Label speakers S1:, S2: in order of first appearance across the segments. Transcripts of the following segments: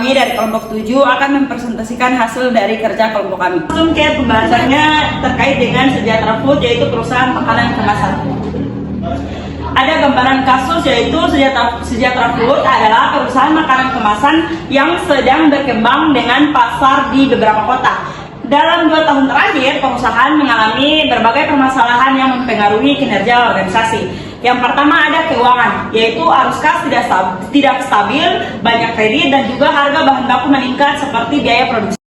S1: kami dari kelompok 7 akan mempresentasikan hasil dari kerja kelompok kami.
S2: Langsung ke pembahasannya terkait dengan Sejahtera Food, yaitu perusahaan makanan kemasan. Ada gambaran kasus, yaitu Sejahtera Food adalah perusahaan makanan kemasan yang sedang berkembang dengan pasar di beberapa kota. Dalam 2 tahun terakhir, perusahaan mengalami berbagai permasalahan yang mempengaruhi kinerja organisasi. Yang pertama ada keuangan, yaitu arus kas tidak stabil, banyak kredit, dan juga harga bahan baku meningkat seperti biaya produksi.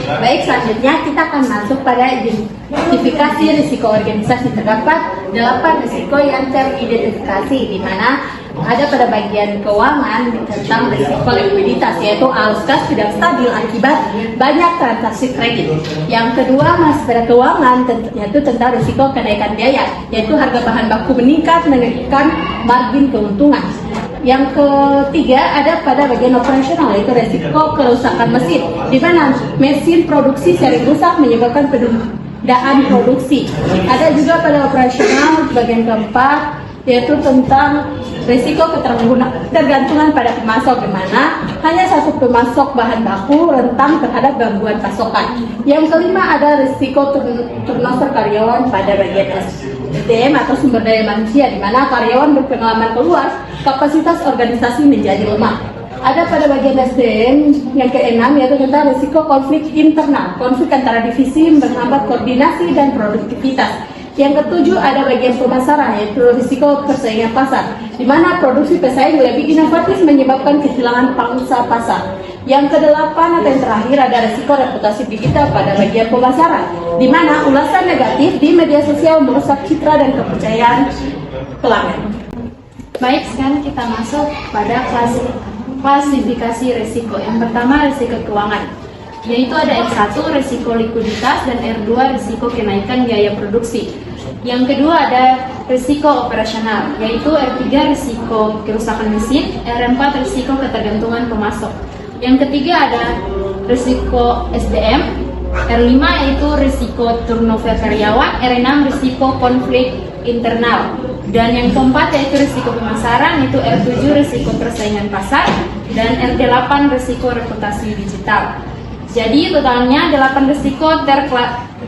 S3: Baik, selanjutnya kita akan masuk pada identifikasi risiko organisasi. Terdapat 8 risiko yang teridentifikasi, di mana ada pada bagian keuangan tentang risiko likuiditas, yaitu arus kas tidak stabil akibat banyak transaksi kredit. Yang kedua masih pada keuangan, yaitu tentang risiko kenaikan biaya, yaitu harga bahan baku meningkat menaikkan margin keuntungan. Yang ketiga ada pada bagian operasional, yaitu resiko kerusakan mesin, di mana mesin produksi sering rusak menyebabkan penundaan produksi. Ada juga pada operasional bagian keempat, yaitu tentang resiko ketergantungan pada pemasok, di mana hanya satu pemasok bahan baku rentan terhadap gangguan pasokan. Yang kelima ada risiko turnover karyawan pada bagian SDM atau sumber daya manusia, di mana karyawan berpengalaman luas, kapasitas organisasi menjadi lemah. Ada pada bagian SDM yang keenam, yaitu tentang risiko konflik internal, konflik antara divisi menghambat koordinasi dan produktivitas. Yang ketujuh ada bagian pemasaran, yaitu risiko persaingan pasar, di mana produksi pesaing lebih inovatif menyebabkan kehilangan pangsa pasar. Yang kedelapan atau yang terakhir ada risiko reputasi digital pada bagian pemasaran, di mana ulasan negatif di media sosial merusak citra dan kepercayaan pelanggan.
S4: Baik, sekarang kita masuk pada klasifikasi risiko. Yang pertama, risiko keuangan, yaitu ada R1 risiko likuiditas dan R2 risiko kenaikan biaya produksi. Yang kedua ada risiko operasional, yaitu R3 risiko kerusakan mesin, R4 risiko ketergantungan pemasok. Yang ketiga ada risiko SDM, R5 yaitu risiko turnover karyawan, R6 risiko konflik internal, dan yang keempat yaitu risiko pemasaran, yaitu R7 risiko persaingan pasar, dan R8 risiko reputasi digital. Jadi totalnya 8 risiko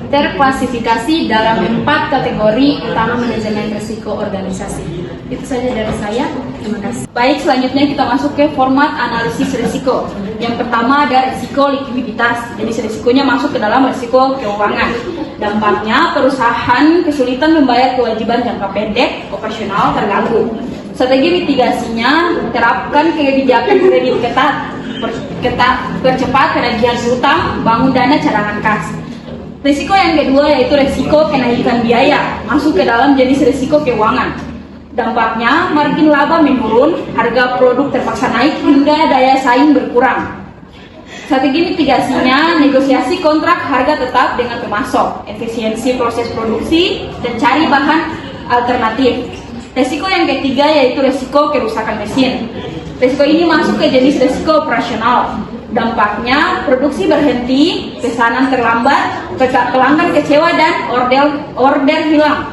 S4: terklasifikasi dalam 4 kategori utama manajemen risiko organisasi. Itu saja dari saya, terima kasih.
S1: Baik, selanjutnya kita masuk ke format analisis risiko. Yang pertama ada risiko likuiditas, jadi risikonya masuk ke dalam risiko keuangan. Dampaknya perusahaan kesulitan membayar kewajiban jangka pendek, operasional terganggu. Strategi mitigasinya terapkan kebijakan kredit ketat, percepat penagihan hutang, bangun dana cadangan kas. Risiko yang kedua yaitu risiko kenaikan biaya, masuk ke dalam jenis risiko keuangan. Dampaknya margin laba menurun, harga produk terpaksa naik hingga daya saing berkurang. Strategi mitigasinya negosiasi kontrak harga tetap dengan pemasok, efisiensi proses produksi, dan cari bahan alternatif. Risiko yang ketiga yaitu risiko kerusakan mesin. Risiko ini masuk ke jenis risiko operasional. Dampaknya produksi berhenti, pesanan terlambat, pelanggan kecewa, dan order hilang.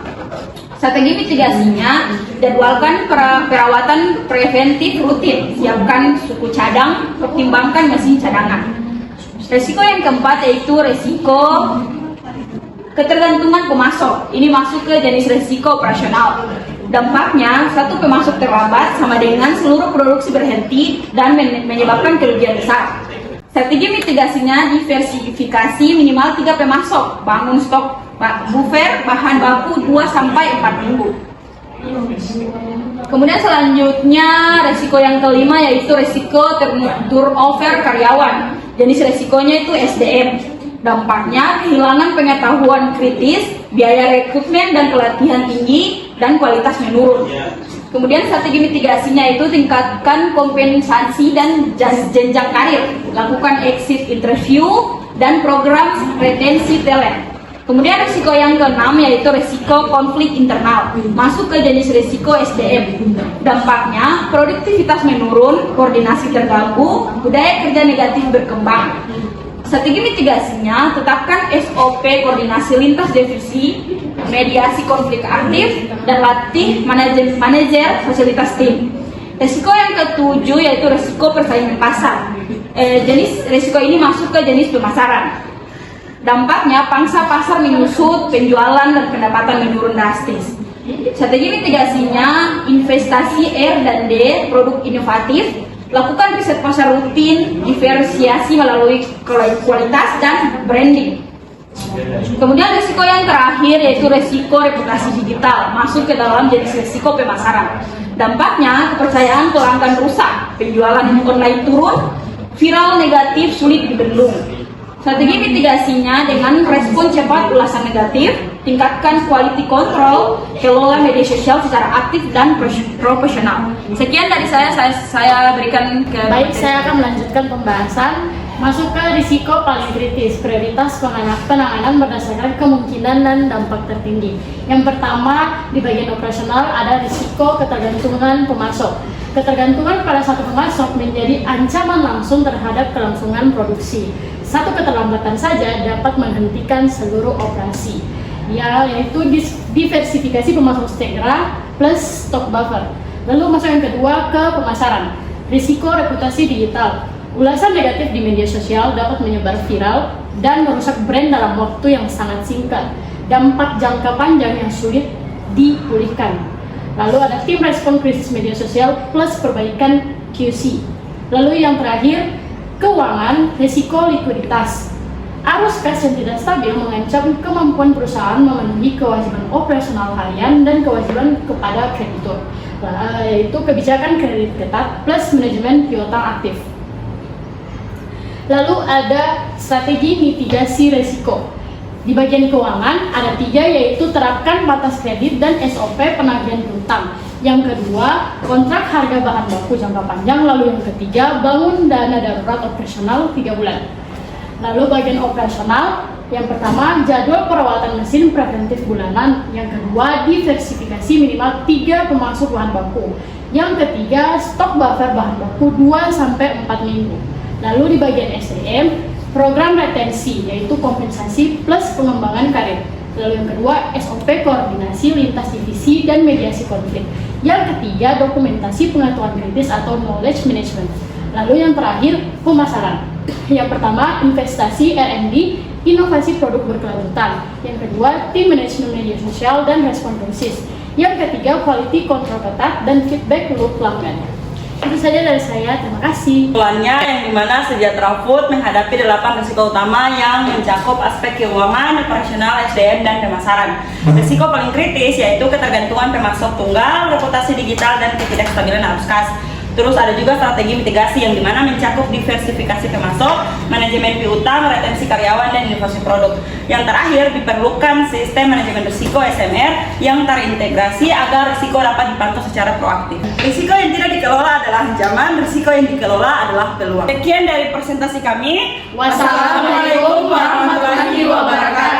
S1: Strategi mitigasinya jadwalkan perawatan preventif rutin, siapkan suku cadang, pertimbangkan mesin cadangan. Risiko yang keempat yaitu risiko ketergantungan pemasok. Ini masuk ke jenis risiko operasional. Dampaknya, satu pemasok terlambat sama dengan seluruh produksi berhenti dan menyebabkan kerugian besar. Strategi mitigasinya diversifikasi minimal 3 pemasok, bangun stok buffer bahan baku 2-4 minggu. Kemudian selanjutnya risiko yang kelima yaitu risiko turnover karyawan. Jenis risikonya itu SDM. Dampaknya kehilangan pengetahuan kritis, biaya rekrutmen dan pelatihan tinggi, dan kualitas menurun. Kemudian strategi mitigasinya itu tingkatkan kompensasi dan jenjang karir, lakukan exit interview dan program retensi talent. Kemudian risiko yang keenam yaitu risiko konflik internal, masuk ke jenis risiko SDM. Dampaknya produktivitas menurun, koordinasi terganggu, budaya kerja negatif berkembang. Strategi mitigasinya, tetapkan SOP koordinasi lintas divisi, mediasi konflik aktif, dan latih manajer fasilitas tim. Risiko yang ketujuh yaitu risiko persaingan pasar. Jenis risiko ini masuk ke jenis pemasaran. Dampaknya, pangsa pasar menyusut, penjualan dan pendapatan menurun drastis. Strategi mitigasinya, investasi R dan D, produk inovatif, lakukan riset pasar rutin, diferensiasi melalui kualitas dan branding. Kemudian risiko yang terakhir yaitu risiko reputasi digital, masuk ke dalam jenis risiko pemasaran. Dampaknya, kepercayaan pelanggan rusak, penjualan online turun, viral negatif sulit dibendung. Strategi mitigasinya dengan respon cepat ulasan negatif, tingkatkan quality control, kelola media sosial secara aktif dan profesional. Sekian dari saya berikan ke
S4: Baik, saya akan melanjutkan pembahasan. Masuk ke risiko paling kritis, prioritas penanganan berdasarkan kemungkinan dan dampak tertinggi. Yang pertama, di bagian operasional ada risiko ketergantungan pemasok. Ketergantungan pada satu pemasok menjadi ancaman langsung terhadap kelangsungan produksi. Satu keterlambatan saja dapat menghentikan seluruh operasi, yaitu diversifikasi pemasok segera plus stock buffer. Lalu masuk yang kedua ke pemasaran, risiko reputasi digital. Ulasan negatif di media sosial dapat menyebar viral dan merusak brand dalam waktu yang sangat singkat. Dampak jangka panjang yang sulit dipulihkan. Lalu ada tim respon krisis media sosial plus perbaikan QC. Lalu yang terakhir, keuangan, risiko likuiditas. Arus kas yang tidak stabil mengancam kemampuan perusahaan memenuhi kewajiban operasional harian dan kewajiban kepada kreditur, yaitu kebijakan kredit ketat plus manajemen piutang aktif. Lalu ada strategi mitigasi risiko. Di bagian keuangan ada 3, yaitu terapkan batas kredit dan SOP penagihan piutang. Yang kedua, kontrak harga bahan baku jangka panjang. Lalu yang ketiga, bangun dana darurat operasional 3 bulan. Lalu bagian operasional, yang pertama, jadwal perawatan mesin preventif bulanan. Yang kedua, diversifikasi minimal 3 pemasok bahan baku. Yang ketiga, stok buffer bahan baku 2-4 minggu. Lalu di bagian SDM, program retensi, yaitu kompensasi plus pengembangan karir. Lalu yang kedua, SOP koordinasi lintas divisi dan mediasi konflik. Yang ketiga, dokumentasi pengetahuan kritis atau knowledge management. Lalu yang terakhir, pemasaran. Yang pertama, investasi R&D, inovasi produk berkelanjutan. Yang kedua, tim manajemen media sosial dan respon krisis. Yang ketiga, quality control ketat dan feedback loop pelanggan. Itu saja dari saya, terima kasih.
S2: Kesimpulannya yang dimana Sejahtera Food menghadapi 8 risiko utama yang mencakup aspek keuangan, operasional, SDM, dan pemasaran. Risiko paling kritis yaitu ketergantungan pemasok tunggal, reputasi digital, dan ketidakstabilan arus kas. Terus ada juga strategi mitigasi yang dimana mencakup diversifikasi pemasok, manajemen piutang, retensi karyawan, dan inovasi produk. Yang terakhir, diperlukan sistem manajemen risiko SMR yang terintegrasi agar risiko dapat dipantau secara proaktif. Risiko yang tidak dikelola adalah ancaman, risiko yang dikelola adalah peluang. Sekian dari presentasi kami.
S4: Wassalamualaikum warahmatullahi wabarakatuh.